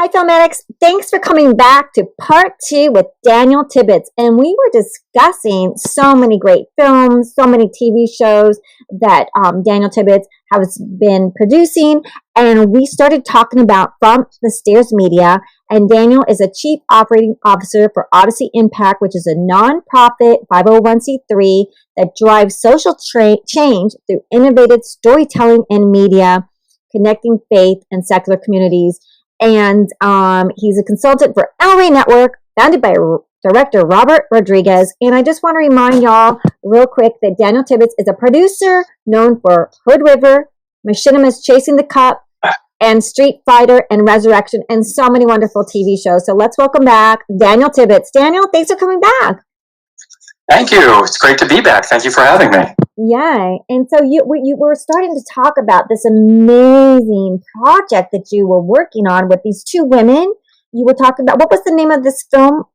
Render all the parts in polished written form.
Hi, Filmatics. Thanks for coming back to part 2 with Daniel Tibbets. And we were discussing so many great films, so many TV shows that Daniel Tibbets has been producing. And we started talking about From the Stairs Media. And Daniel is a Chief Operating Officer for Odyssey Impact, which is a nonprofit 501c3 that drives social change through innovative storytelling and media, connecting faith and secular communities. And he's a consultant for LA Network, founded by director Robert Rodriguez. And I just want to remind y'all real quick that Daniel Tibbets is a producer known for Hood River, Machinima's Chasing the Cup, and Street Fighter and Resurrection, and so many wonderful TV shows. So let's welcome back Daniel Tibbets. Daniel, thanks for coming back. Thank you. It's great to be back. Thank you for having me. Yeah. And so you were starting to talk about this amazing project that you were working on with these two women. You were talking about, what was the name of this film?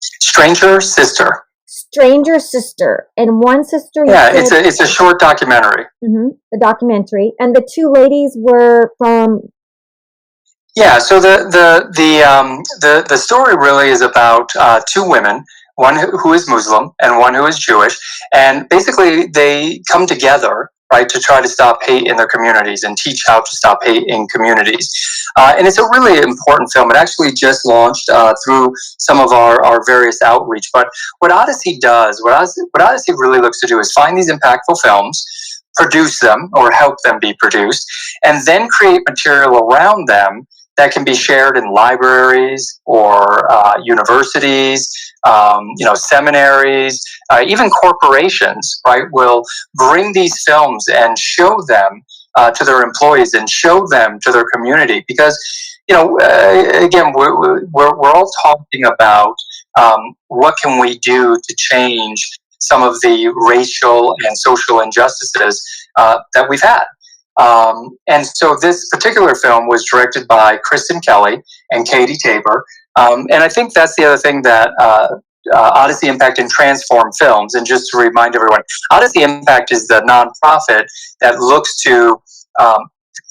Stranger Sister. Stranger Sister. And one sister... Yeah, it's a short documentary. The documentary. And the two ladies were from... Yeah, so the story really is about two women, one who is Muslim and one who is Jewish, and basically they come together, right, to try to stop hate in their communities and teach how to stop hate in communities. And it's a really important film. It actually just launched through some of our various outreach. But what Odyssey does, what Odyssey really looks to do is find these impactful films, produce them or help them be produced, and then create material around them that can be shared in libraries or universities, seminaries, even corporations, right, will bring these films and show them to their employees and show them to their community. Because, again, we're all talking about what can we do to change some of the racial and social injustices that we've had. And so this particular film was directed by Kristen Kelly and Katie Tabor. And I think that's the other thing that Odyssey Impact and Transform Films, and just to remind everyone, Odyssey Impact is the nonprofit that looks to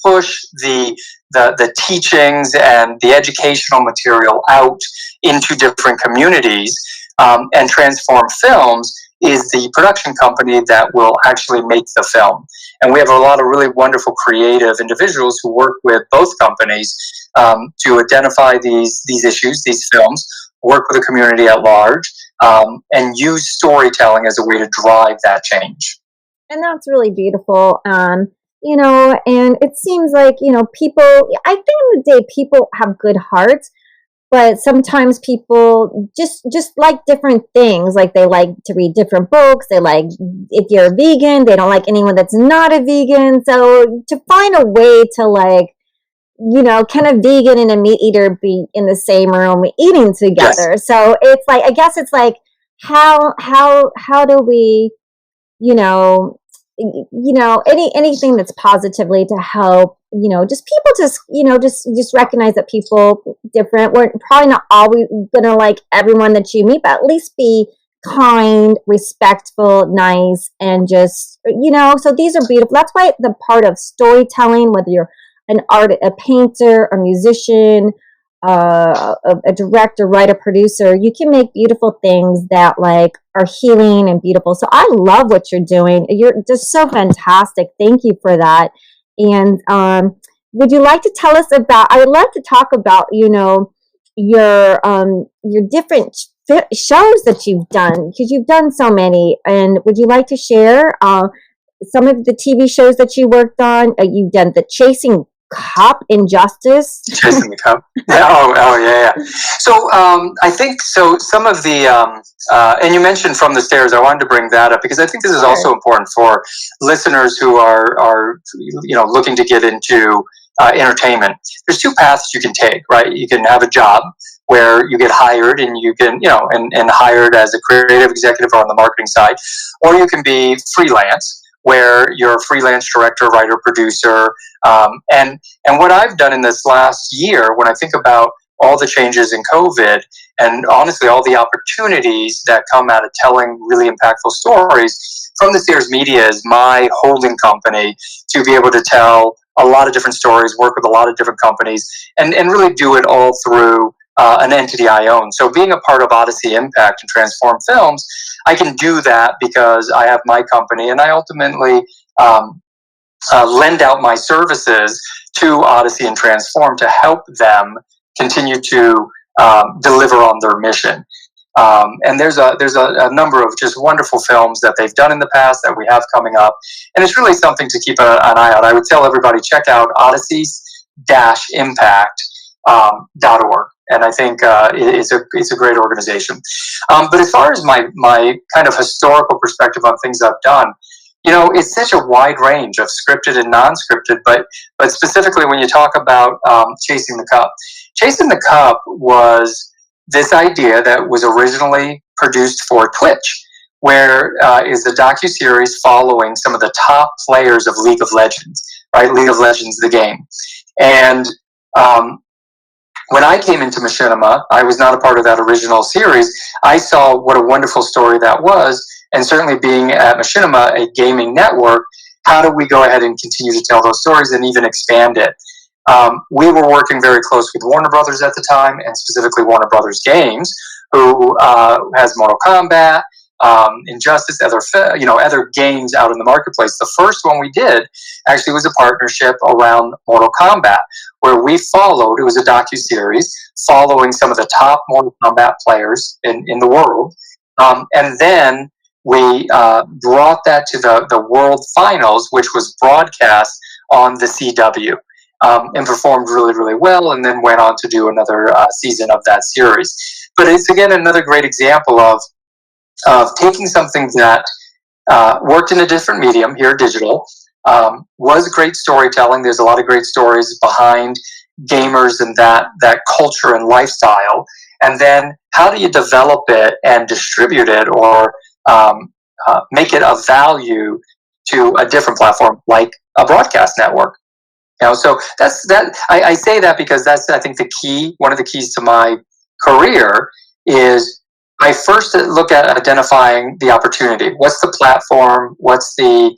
push the teachings and the educational material out into different communities, and Transform Films is the production company that will actually make the film. And we have a lot of really wonderful creative individuals who work with both companies to identify these issues, these films, work with the community at large, and use storytelling as a way to drive that change. And that's really beautiful. And it seems like, people, I think in the day, people have good hearts, but sometimes people just like different things. Like they like to read different books. They like, if you're a vegan, they don't like anyone that's not a vegan. So to find a way to can a vegan and a meat eater be in the same room eating together? Yes. So it's like, I guess it's like, how do we, anything that's positively to help, just people just recognize that people different. We're probably not always gonna like everyone that you meet, but at least be kind, respectful, nice, and just, so these are beautiful. That's why the part of storytelling, whether you're an artist, a painter, a musician, a director, writer, producer, you can make beautiful things that are healing and beautiful. So I love what you're doing. You're just so fantastic. Thank you for that. And would you like to tell us about? I would love to talk about your different shows that you've done, because you've done so many. And would you like to share some of the TV shows that you worked on? You've done the Chasing Cup, Injustice. Chasing the Cup. Yeah. Oh, yeah. So I think some of the and you mentioned From the Stairs. I wanted to bring that up because I think this is also important for listeners who are looking to get into entertainment. There's two paths you can take, right? You can have a job where you get hired and you can, and hired as a creative executive or on the marketing side, or you can be freelance, where you're a freelance director, writer, producer. And what I've done in this last year, when I think about all the changes in COVID and honestly all the opportunities that come out of telling really impactful stories, From the Stairs Media is my holding company to be able to tell a lot of different stories, work with a lot of different companies, and really do it all through an entity I own. So being a part of Odyssey Impact and Transform Films, I can do that because I have my company, and I ultimately lend out my services to Odyssey and Transform to help them continue to deliver on their mission. And there's a number of just wonderful films that they've done in the past that we have coming up, and it's really something to keep an eye out. I would tell everybody, check out odysseys-impact.org. And I think it's a great organization. But as far as my kind of historical perspective on things I've done, it's such a wide range of scripted and non-scripted. But specifically, when you talk about Chasing the Cup, Chasing the Cup was this idea that was originally produced for Twitch, where is a docuseries following some of the top players of League of Legends, right? League of Legends, the game. And when I came into Machinima, I was not a part of that original series. I saw what a wonderful story that was, and certainly being at Machinima, a gaming network, how do we go ahead and continue to tell those stories and even expand it? We were working very close with Warner Brothers at the time, and specifically Warner Brothers Games, who has Mortal Kombat, Injustice, other games out in the marketplace. The first one we did actually was a partnership around Mortal Kombat, where we followed, it was a docuseries, following some of the top Mortal Kombat players in the world. And then we brought that to the World Finals, which was broadcast on the CW. And performed really, really well, and then went on to do another season of that series. But it's, again, another great example of taking something that worked in a different medium, here digital, was great storytelling. There's a lot of great stories behind gamers and that culture and lifestyle. And then how do you develop it and distribute it, or make it of value to a different platform like a broadcast network? So that's that. I say that because that's, I think, the key. One of the keys to my career is I first look at identifying the opportunity. What's the platform? What's the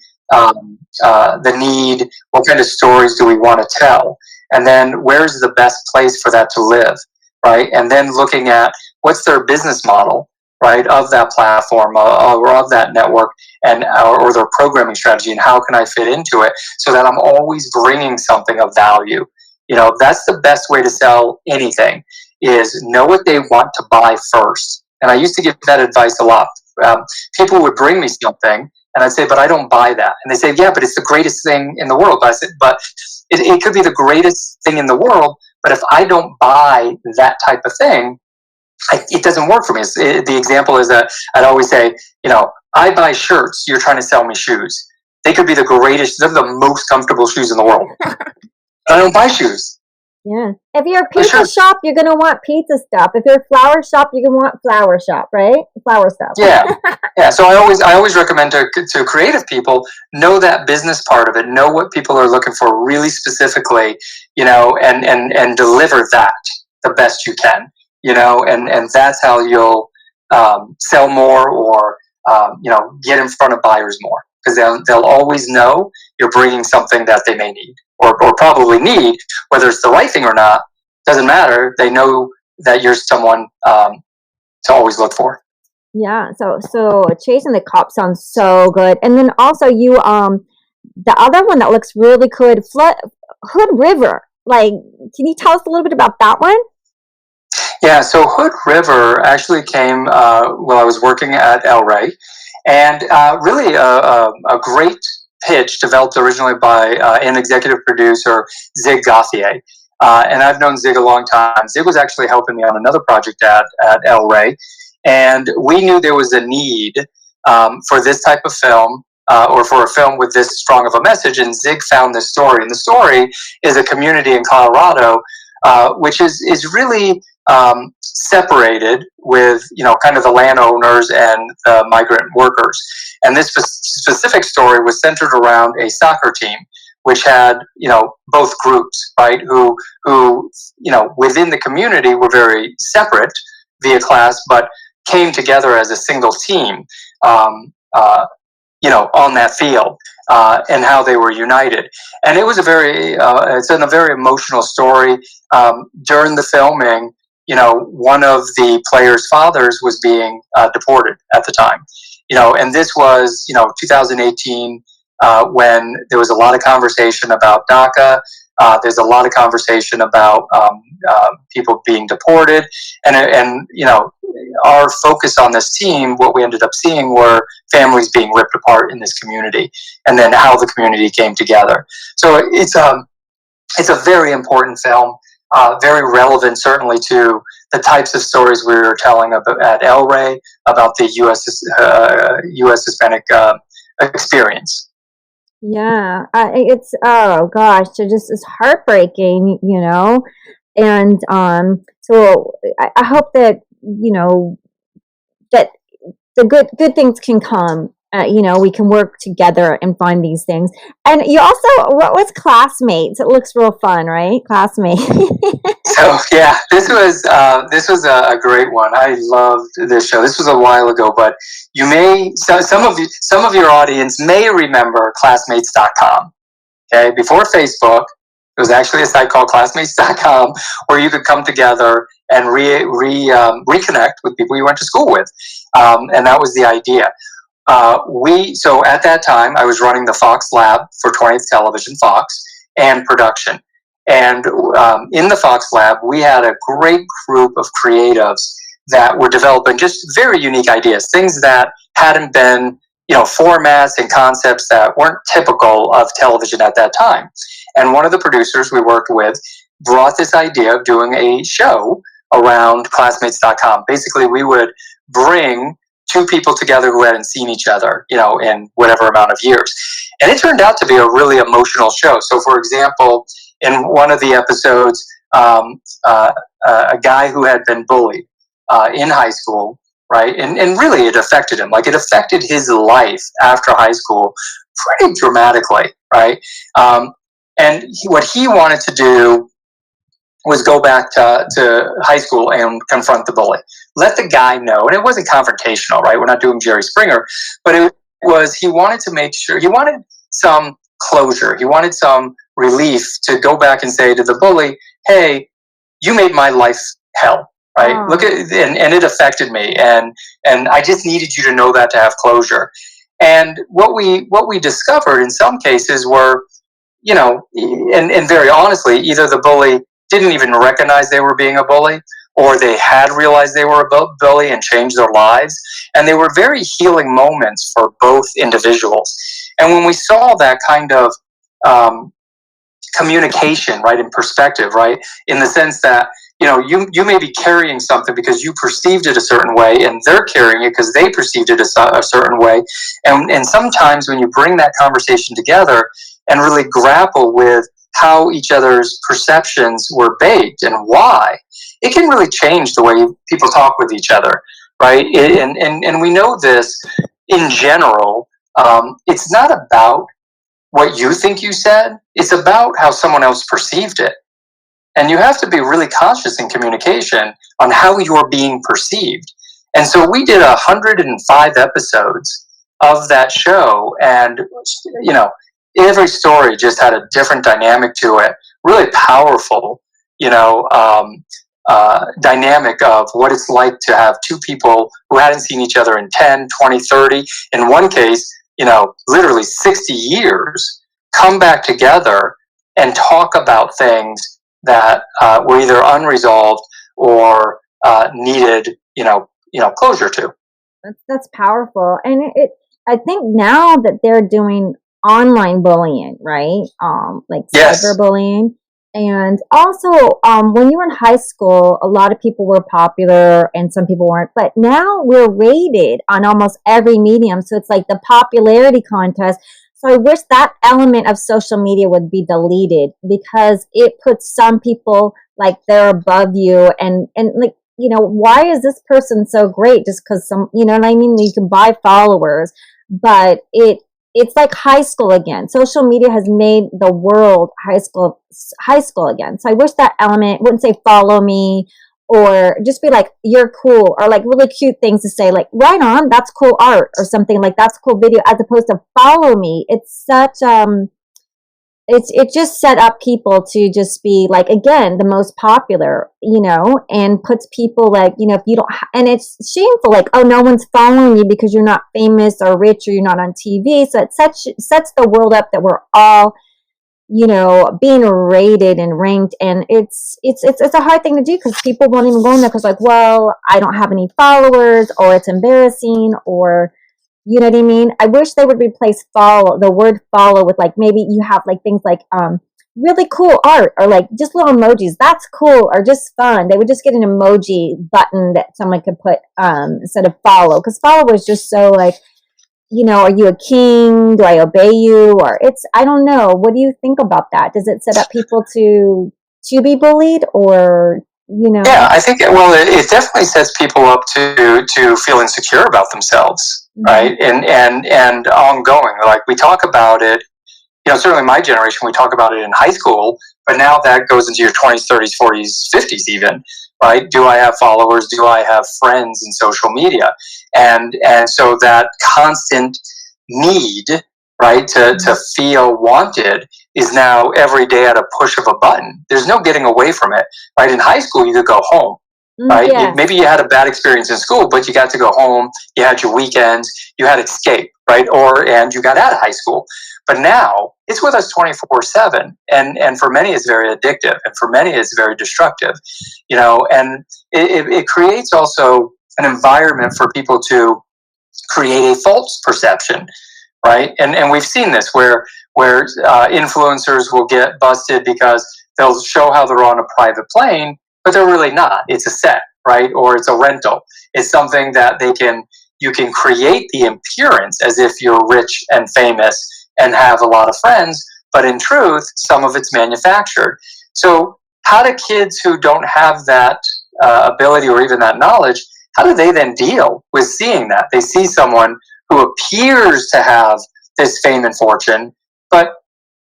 need? What kind of stories do we want to tell? And then where's the best place for that to live, right? And then looking at what's their business model, right, of that platform or of that network, and or their programming strategy, and how can I fit into it so that I'm always bringing something of value. That's the best way to sell anything, is know what they want to buy first. And I used to give that advice a lot. People would bring me something, and I'd say, but I don't buy that. And they say, yeah, but it's the greatest thing in the world. But I said, but it could be the greatest thing in the world, but if I don't buy that type of thing, it doesn't work for me. The example is that I'd always say, I buy shirts, you're trying to sell me shoes. They could be the greatest, they're the most comfortable shoes in the world. I don't buy shoes. Yeah. If you're a pizza shop, you're going to want pizza stuff. If you're a flower shop, you're going to want flower shop, right? Flower stuff. Yeah. Yeah. So I always recommend to creative people, know that business part of it, know what people are looking for really specifically, and deliver that the best you can, and that's how you'll sell more, or get in front of buyers more, because they'll always know you're bringing something that they may need, or probably need. Whether it's the right thing or not doesn't matter. They know that you're someone to always look for. Yeah. So Chasing the Cup sounds so good. And then also you the other one that looks really good, Hood River. Like, can you tell us a little bit about that one? Yeah, so Hood River actually came while I was working at El Rey, and really a great pitch developed originally by an executive producer, Zig Gauthier. And I've known Zig a long time. Zig was actually helping me on another project at El Rey, and we knew there was a need for this type of film, or for a film with this strong of a message, and Zig found this story. And the story is a community in Colorado, which is really separated with, kind of the landowners and the migrant workers. And this specific story was centered around a soccer team, which had, both groups, right, who within the community were very separate via class, but came together as a single team, on that field, and how they were united. And it was it's a very emotional story. During the filming, one of the players' fathers was being deported at the time, and this was, 2018, when there was a lot of conversation about DACA. There's a lot of conversation about people being deported, and our focus on this team, what we ended up seeing were families being ripped apart in this community, and then how the community came together. So it's a very important film, very relevant certainly to the types of stories we were telling at El Rey about the U.S. Hispanic experience. Yeah, it's, oh gosh, it's heartbreaking, and so I hope that that the good things can come. We can work together and find these things. And you also, what was Classmates? It looks real fun, right? Classmates. So yeah, this was a great one. I loved this show. This was a while ago, but some of your audience may remember Classmates.com. Okay, before Facebook, it was actually a site called Classmates.com where you could come together and reconnect with people you went to school with, and that was the idea. So at that time, I was running the Fox Lab for 20th Television Fox and production. And in the Fox Lab, we had a great group of creatives that were developing just very unique ideas, things that hadn't been, formats and concepts that weren't typical of television at that time. And one of the producers we worked with brought this idea of doing a show around Classmates.com. Basically, we would bring two people together who hadn't seen each other, in whatever amount of years. And it turned out to be a really emotional show. So, for example, in one of the episodes, a guy who had been bullied in high school, right? And really it affected him. Like, it affected his life after high school pretty dramatically, right? And what he wanted to do was go back to high school and confront the bully. Let the guy know. And it wasn't confrontational, right? We're not doing Jerry Springer. But it was, he wanted to make sure, he wanted some closure. He wanted some relief to go back and say to the bully, hey, you made my life hell, right? Oh. Look at, and it affected me. And I just needed you to know that to have closure. And what we discovered in some cases were, and very honestly, either the bully didn't even recognize they were being a bully, or they had realized they were a bully and changed their lives. And they were very healing moments for both individuals. And when we saw that kind of communication, right, in perspective, right, in the sense that, you may be carrying something because you perceived it a certain way, and they're carrying it because they perceived it a certain way. And sometimes when you bring that conversation together and really grapple with how each other's perceptions were baked and why, it can really change the way people talk with each other, right? And we know this in general. It's not about what you think you said. It's about how someone else perceived it. And you have to be really conscious in communication on how you're being perceived. And so we did 105 episodes of that show, and, every story just had a different dynamic to it, really powerful, dynamic of what it's like to have two people who hadn't seen each other in 10, 20, 30, in one case, literally 60 years, come back together and talk about things that were either unresolved or needed, closure to. That's powerful. And I think now that they're doing online bullying, right? Like yes. cyberbullying. And also, when you were in high school, a lot of people were popular and some people weren't. But now we're rated on almost every medium. So it's like the popularity contest. So I wish that element of social media would be deleted, because it puts some people like they're above you, and like, why is this person so great just because some, you know what I mean? You can buy followers, but it's like high school again. Social media has made the world high school again. So I wish that element, wouldn't say follow me or just be like, you're cool, or like really cute things to say, like, right on, that's cool art, or something like, that's cool video, as opposed to follow me. It's such, it just set up people to just be like, again, the most popular, and puts people like, if you don't, and it's shameful, like, oh, no one's following you because you're not famous or rich or you're not on TV. So it sets the world up that we're all, being rated and ranked, and it's a hard thing to do because people won't even go in there because, like, well, I don't have any followers, or it's embarrassing, or you know what I mean? I wish they would replace the word follow with, like, maybe you have like things like really cool art, or like just little emojis. That's cool, or just fun. They would just get an emoji button that someone could put instead of follow, because follow is just so like, are you a king? Do I obey you? Or I don't know. What do you think about that? Does it set up people to be bullied, or? Yeah, I think, well, it definitely sets people up to feel insecure about themselves, right? And ongoing, like, we talk about it, certainly my generation, we talk about it in high school, but now that goes into your 20s, 30s, 40s, 50s even, right? Do I have followers? Do I have friends in social media? And so that constant need, right, to feel wanted is now every day at a push of a button. There's no getting away from it, right? In high school, you could go home, right? Yes. Maybe you had a bad experience in school, but you got to go home. You had your weekends. You had escape, right? And you got out of high school. But now it's with us 24/7, and for many it's very addictive, and for many it's very destructive, and it creates also an environment for people to create a false perception, right? And we've seen this where influencers will get busted because they'll show how they're on a private plane, but they're really not. It's a set, right? Or it's a rental. It's something that you can create the appearance as if you're rich and famous and have a lot of friends, but in truth, some of it's manufactured. So how do kids who don't have that ability or even that knowledge, how do they then deal with seeing that? They see someone who appears to have this fame and fortune, but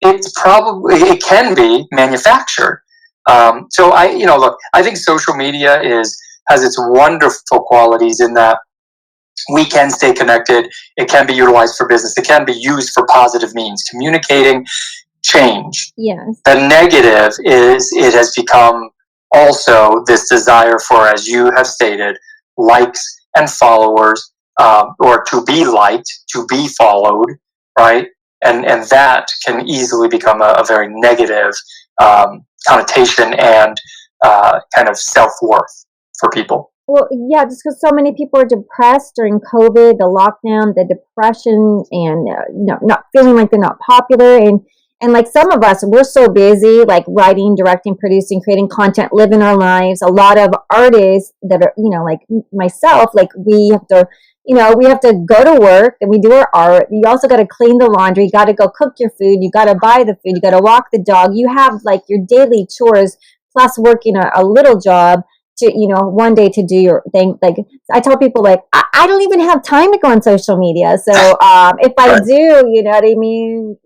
it can be manufactured. So look, I think social media has its wonderful qualities in that we can stay connected. It can be utilized for business. It can be used for positive means, communicating change. Yes. The negative is it has become also this desire for, as you have stated, likes and followers, or to be liked, to be followed, right? And that can easily become a very negative connotation and kind of self-worth for people. Well, yeah, just because so many people are depressed during COVID, the lockdown, the depression, and not feeling like they're not popular, and like some of us, we're so busy, like writing, directing, producing, creating content, living our lives. A lot of artists that are, like myself, like we have to, we have to go to work and we do our art. You also got to clean the laundry. You got to go cook your food. You got to buy the food. You got to walk the dog. You have like your daily chores plus working a little job to, one day to do your thing. Like I tell people, like, I don't even have time to go on social media. So if I do, you know what I mean?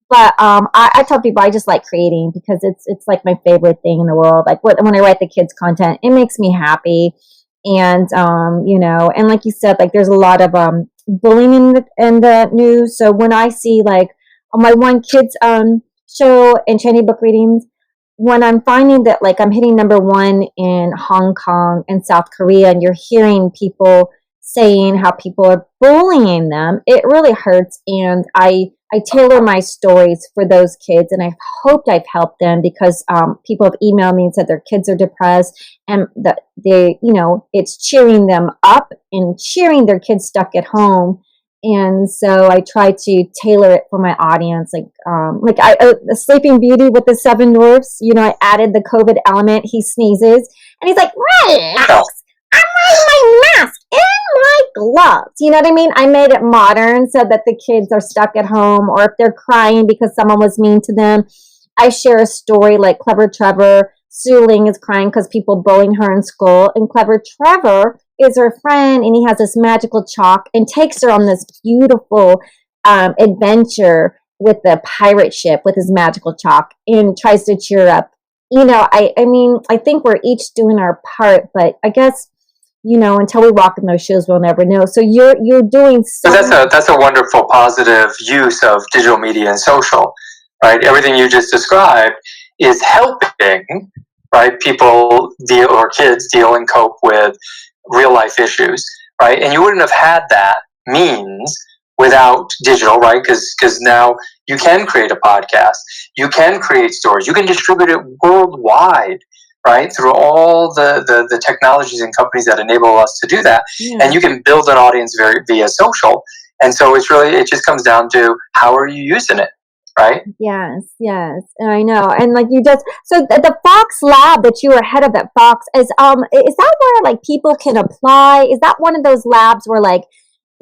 But I tell people I just like creating because it's like my favorite thing in the world. Like when I write the kids content, it makes me happy. And, and like you said, like there's a lot of bullying in the news. So when I see like on my one kids show, Enchanting book readings, when I'm finding that like I'm hitting number 1 in Hong Kong and South Korea, and you're hearing people saying how people are bullying them, it really hurts. And I tailor my stories for those kids, and I hoped I've helped them because people have emailed me and said their kids are depressed, and that it's cheering them up and cheering their kids stuck at home. And so I try to tailor it for my audience, like the Sleeping Beauty with the 7 dwarfs. I added the COVID element. He sneezes, and he's like, relax. I'm wearing my mask and my gloves. You know what I mean? I made it modern so that the kids are stuck at home, or if they're crying because someone was mean to them, I share a story like Clever Trevor. Sue Ling is crying because people bullying her in school, and Clever Trevor is her friend, and he has this magical chalk and takes her on this beautiful adventure with the pirate ship with his magical chalk and tries to cheer up I mean, I think we're each doing our part, but I guess, until we walk in those shoes, we'll never know. So you're doing so. But that's a wonderful positive use of digital media and social, right? Everything you just described is helping, right, people deal, or kids deal and cope with real life issues, right? And you wouldn't have had that means without digital, right? Because now you can create a podcast, you can create stories, you can distribute it worldwide, right? Through all the technologies and companies that enable us to do that. Yeah. And you can build an audience via social. And so it just comes down to how are you using it, right? Yes, I know. And like so the Fox Lab that you were head of at Fox is that where like people can apply? Is that one of those labs where like,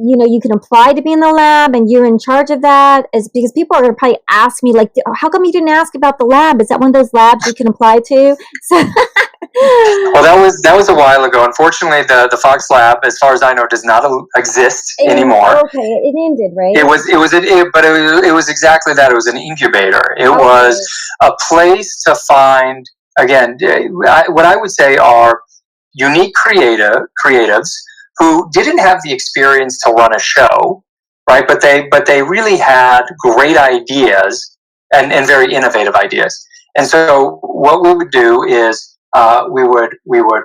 you can apply to be in the lab and you're in charge of that? Is because people are going to probably ask me like, how come you didn't ask about the lab? Is that one of those labs you can apply to? So well, that was a while ago. Unfortunately, the Fox Lab, as far as I know, does not exist anymore. Okay, it ended, right? It was exactly that. It was an incubator. It was a place to find, again, what I would say are unique creatives who didn't have the experience to run a show, right? But they really had great ideas and very innovative ideas. And so what we would do is we would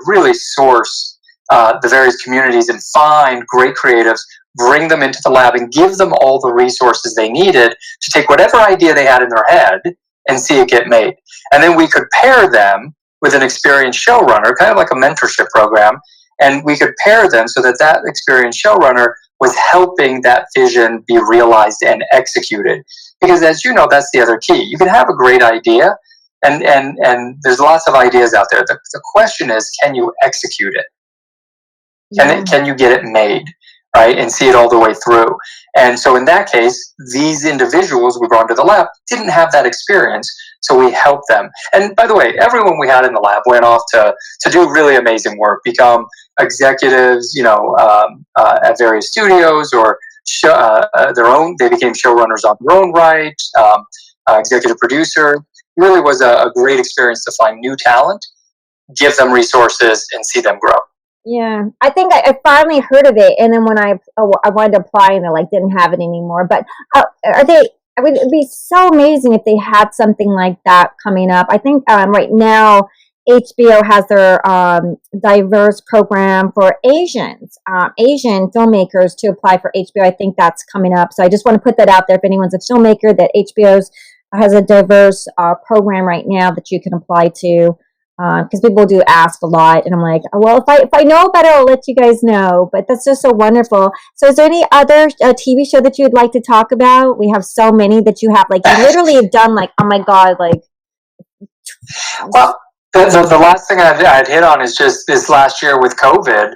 really source the various communities and find great creatives, bring them into the lab, and give them all the resources they needed to take whatever idea they had in their head and see it get made. And then we could pair them with an experienced showrunner, kind of like a mentorship program, and we could pair them so that experienced showrunner was helping that vision be realized and executed. Because as you know, that's the other key. You can have a great idea, and there's lots of ideas out there. The question is, can you execute it? Can you get it made, right, and see it all the way through? And so in that case, these individuals we brought to the lab didn't have that experience, so we helped them. And by the way, everyone we had in the lab went off to do really amazing work, become executives, at various studios, or their own. They became showrunners on their own right, executive producer. It really was a great experience to find new talent, give them resources, and see them grow. Yeah, I think I finally heard of it, and then when I wanted to apply, and they like didn't have it anymore. But are they? I mean, it'd be so amazing if they had something like that coming up. I think right now HBO has their diverse program for Asian filmmakers to apply for HBO. I think that's coming up. So I just want to put that out there. If anyone's a filmmaker, that HBO's has a diverse program right now that you can apply to. Because people do ask a lot, and I'm like, well, if I know better, I'll let you guys know. But that's just so wonderful. So, is there any other TV show that you'd like to talk about? We have so many that you have, like, you literally have done, like, oh my god, like. Well, the last thing I'd hit on is just this last year with COVID.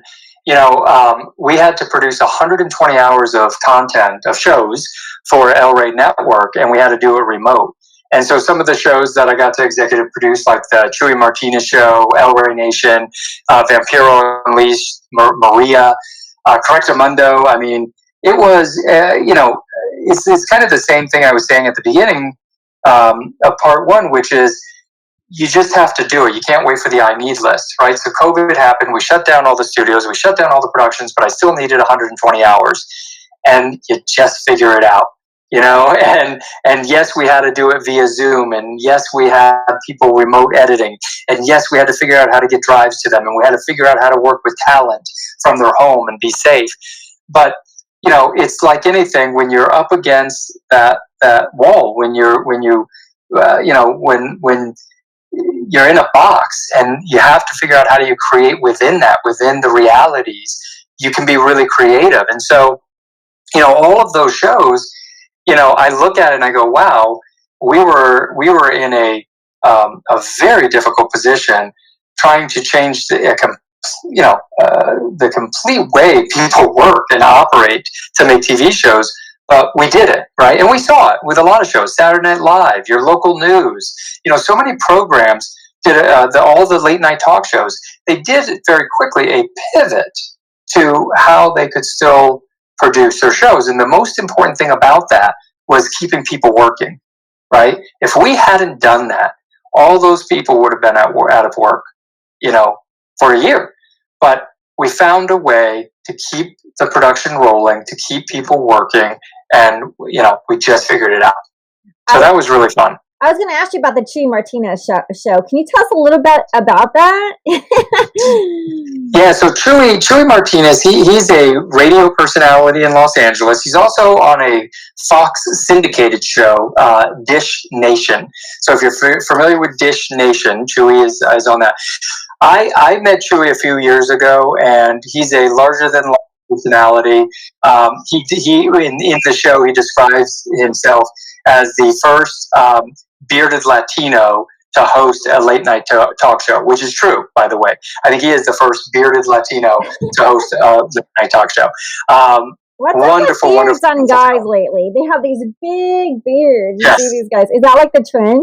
We had to produce 120 hours of content of shows for El Rey Network, and we had to do it remote. And so some of the shows that I got to executive produce, like the Chuey Martinez show, El Rey Nation, Vampiro Unleashed, Maria, Correctamundo. I mean, it was, it's kind of the same thing I was saying at the beginning of part one, which is you just have to do it. You can't wait for the I need list, right? So COVID happened. We shut down all the studios. We shut down all the productions, but I still needed 120 hours. And you just figure it out. And yes, we had to do it via Zoom, and yes, we had people remote editing, and yes, we had to figure out how to get drives to them, and we had to figure out how to work with talent from their home and be safe. But it's like anything, when you're up against that wall, when you're in a box, and you have to figure out how do you create within the realities, you can be really creative. And so all of those shows, I look at it and I go, wow, we were in a very difficult position trying to change the complete way people work and operate to make TV shows. But we did it, right? And we saw it with a lot of shows, Saturday Night Live, your local news, so many programs did all the late night talk shows. They did very quickly a pivot to how they could still produce their shows. And the most important thing about that was keeping people working, right? If we hadn't done that, all those people would have been out of work, for a year. But we found a way to keep the production rolling, to keep people working, and we just figured it out. So that was really fun. I was going to ask you about the Chuey Martinez show. Can you tell us a little bit about that? Yeah, so Chuey Martinez, he's a radio personality in Los Angeles. He's also on a Fox syndicated show, Dish Nation. So if you're familiar with Dish Nation, Chuey is on that. I met Chuey a few years ago, and he's a larger-than-life personality. He in the show, he describes himself as the first bearded Latino to host a late-night talk show, which is true, by the way. I think he is the first bearded Latino to host a late-night talk show. Wonderful on guys lately. They have these big beards. You see these guys. Is that like the trend?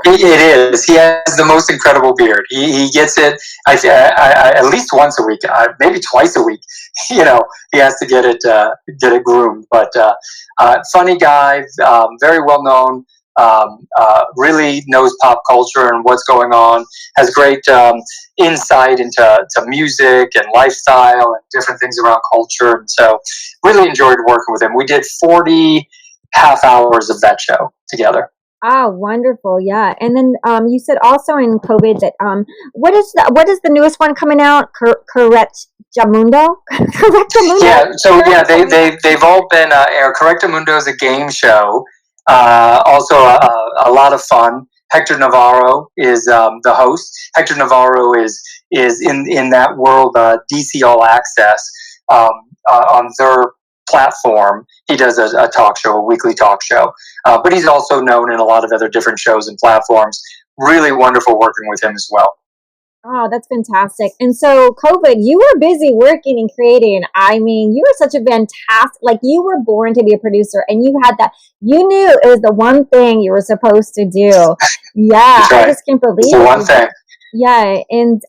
It is. He has the most incredible beard. He gets it at least once a week, maybe twice a week. He has to get it groomed. But funny guy, very well known. Really knows pop culture and what's going on. Has great insight into music and lifestyle and different things around culture. And so really enjoyed working with him. We did 40 half hours of that show together. Oh, wonderful. Yeah. And then you said also in COVID that what is the newest one coming out? Correctamundo? Correctamundo? Yeah. So they've all been Correctamundo is a game show. Also a lot of fun. Hector Navarro is the host. Hector Navarro is in that world, DC All Access, on their platform. He does a talk show, a weekly talk show. But he's also known in a lot of other different shows and platforms. Really wonderful working with him as well. Oh, that's fantastic. And so COVID, you were busy working and creating. I mean, you were such a fantastic, you were born to be a producer, and you had that, you knew it was the one thing you were supposed to do. Yeah. Right. I just can't believe it's the one thing. Yeah. And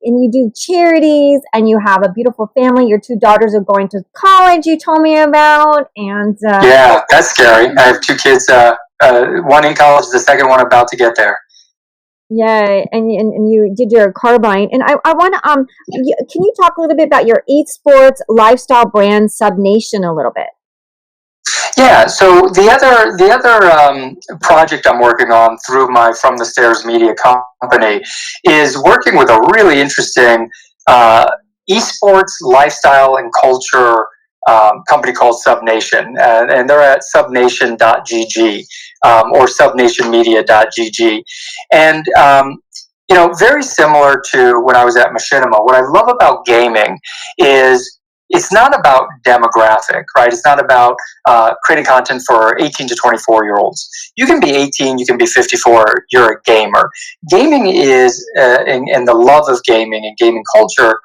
you do charities, and you have a beautiful family. Your 2 daughters are going to college, you told me about. And yeah, that's scary. I have 2 kids, one in college, the second one about to get there. Yeah, and you did your car buying, and I want to can you talk a little bit about your esports lifestyle brand SubNation a little bit? Yeah, so the other project I'm working on through my From the Stairs Media company is working with a really interesting esports lifestyle and culture company called SubNation, and they're at subnation.gg or subnationmedia.gg. And, very similar to when I was at Machinima, what I love about gaming is it's not about demographic, right? It's not about creating content for 18 to 24-year-olds. You can be 18, you can be 54, you're a gamer. Gaming is, and the love of gaming and gaming culture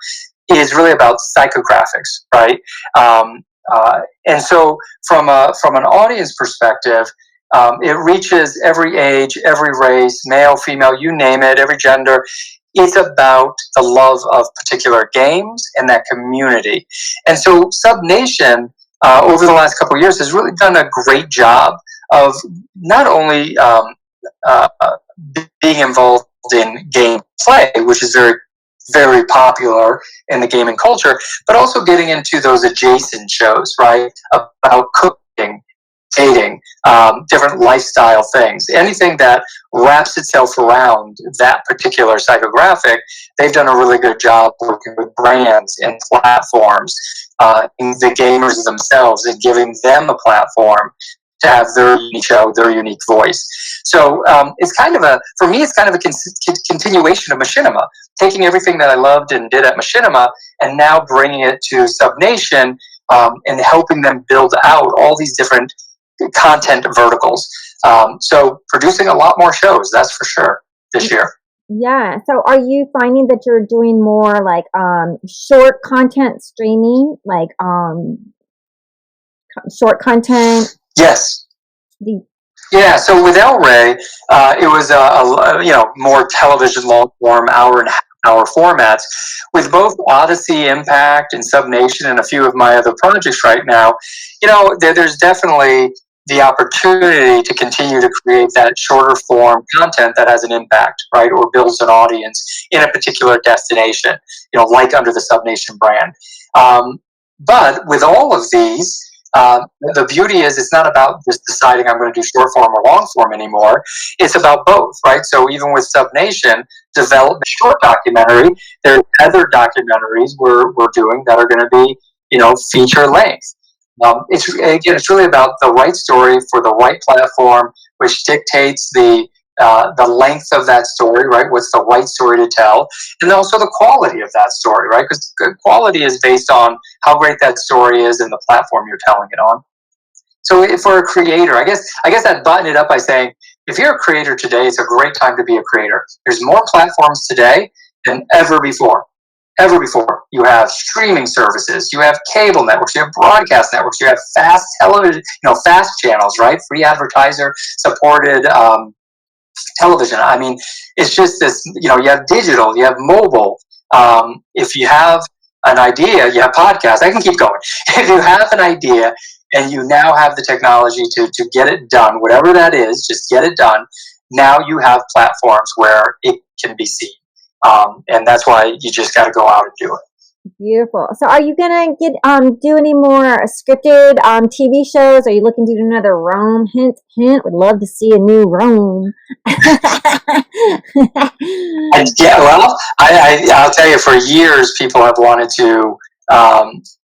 is really about psychographics, right? And so from an audience perspective, it reaches every age, every race, male, female, you name it, every gender. It's about the love of particular games and that community. And so SubNation, over the last couple of years, has really done a great job of not only being involved in gameplay, which is very, very popular in the gaming culture, but also getting into those adjacent shows, right? About cooking, dating, different lifestyle things. Anything that wraps itself around that particular psychographic, they've done a really good job working with brands and platforms, and the gamers themselves, and giving them a platform to have their unique show, their unique voice. So it's kind of a continuation of Machinima, taking everything that I loved and did at Machinima and now bringing it to SubNation and helping them build out all these different content verticals. So producing a lot more shows, that's for sure, this year. Yeah. So are you finding that you're doing more like short content streaming, like short content? Yes. Yeah. So with El Rey, it was more television, long form, hour and a half hour formats. With both Odyssey, Impact, and SubNation, and a few of my other projects right now, there's definitely the opportunity to continue to create that shorter form content that has an impact, right, or builds an audience in a particular destination, like under the SubNation brand. But with all of these, the beauty is it's not about just deciding I'm going to do short form or long form anymore. It's about both, right? So even with SubNation, develop a short documentary. There are other documentaries we're doing that are going to be, feature length. It's really about the right story for the right platform, which dictates the length of that story, right? What's the right story to tell, and also the quality of that story, right? Because quality is based on how great that story is and the platform you're telling it on. So for a creator, I guess I'd button it up by saying, if you're a creator today, it's a great time to be a creator. There's more platforms today than ever before. Ever before. You have streaming services, you have cable networks, you have broadcast networks, you have fast television, fast channels, right? Free advertiser supported television. I mean, it's just this, you have digital, you have mobile. If you have an idea, you have podcasts. I can keep going. If you have an idea and you now have the technology to get it done, whatever that is, just get it done. Now you have platforms where it can be seen. And that's why you just got to go out and do it. Beautiful. So are you gonna do any more scripted TV shows? Are you looking to do another Rome? Hint, hint. Would love to see a new Rome. I'll tell you, for years people have wanted to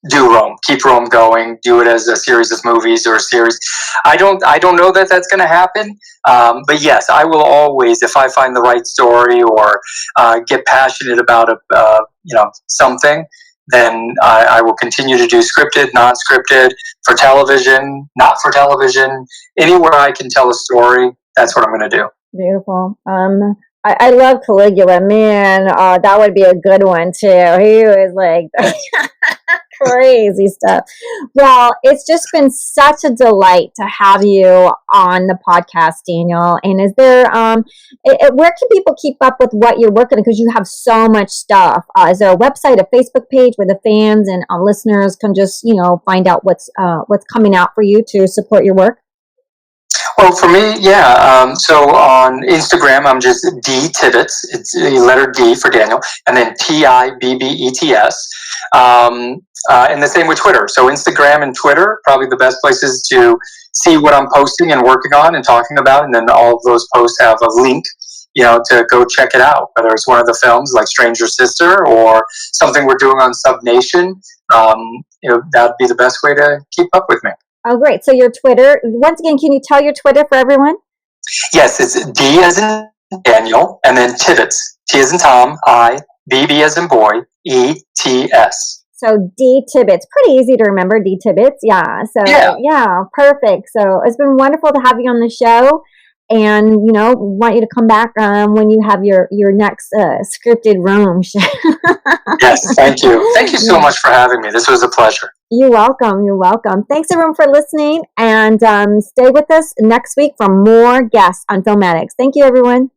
do Rome, keep Rome going, do it as a series of movies or a series. I don't know that that's going to happen. But yes, I will always, if I find the right story or get passionate about something, then I will continue to do scripted, non-scripted, for television, not for television. Anywhere I can tell a story, that's what I'm going to do. Beautiful. I love Caligula. Man, that would be a good one too. He was like crazy stuff. Well, it's just been such a delight to have you on the podcast, Daniel. And is there, where can people keep up with what you're working on? Because you have so much stuff. Is there a website, a Facebook page where the fans and listeners can just, find out what's coming out for you to support your work? Well, for me, yeah. So on Instagram, I'm just D Tibbets. It's the letter D for Daniel, and then Tibbets. And the same with Twitter. So Instagram and Twitter, probably the best places to see what I'm posting and working on and talking about. And then all of those posts have a link, to go check it out. Whether it's one of the films like Stranger Sister or something we're doing on SubNation, that'd be the best way to keep up with me. Oh, great. So your Twitter, once again, can you tell your Twitter for everyone? Yes, it's D as in Daniel, and then Tibbets. T as in Tom, I, B as in boy, E-T-S. So D Tibbets. Pretty easy to remember, D Tibbets. Yeah. So, yeah, perfect. So it's been wonderful to have you on the show. And, want you to come back when you have your next scripted Rome show. Yes, thank you. Thank you so much for having me. This was a pleasure. You're welcome. You're welcome. Thanks, everyone, for listening. And stay with us next week for more guests on Filmatics. Thank you, everyone.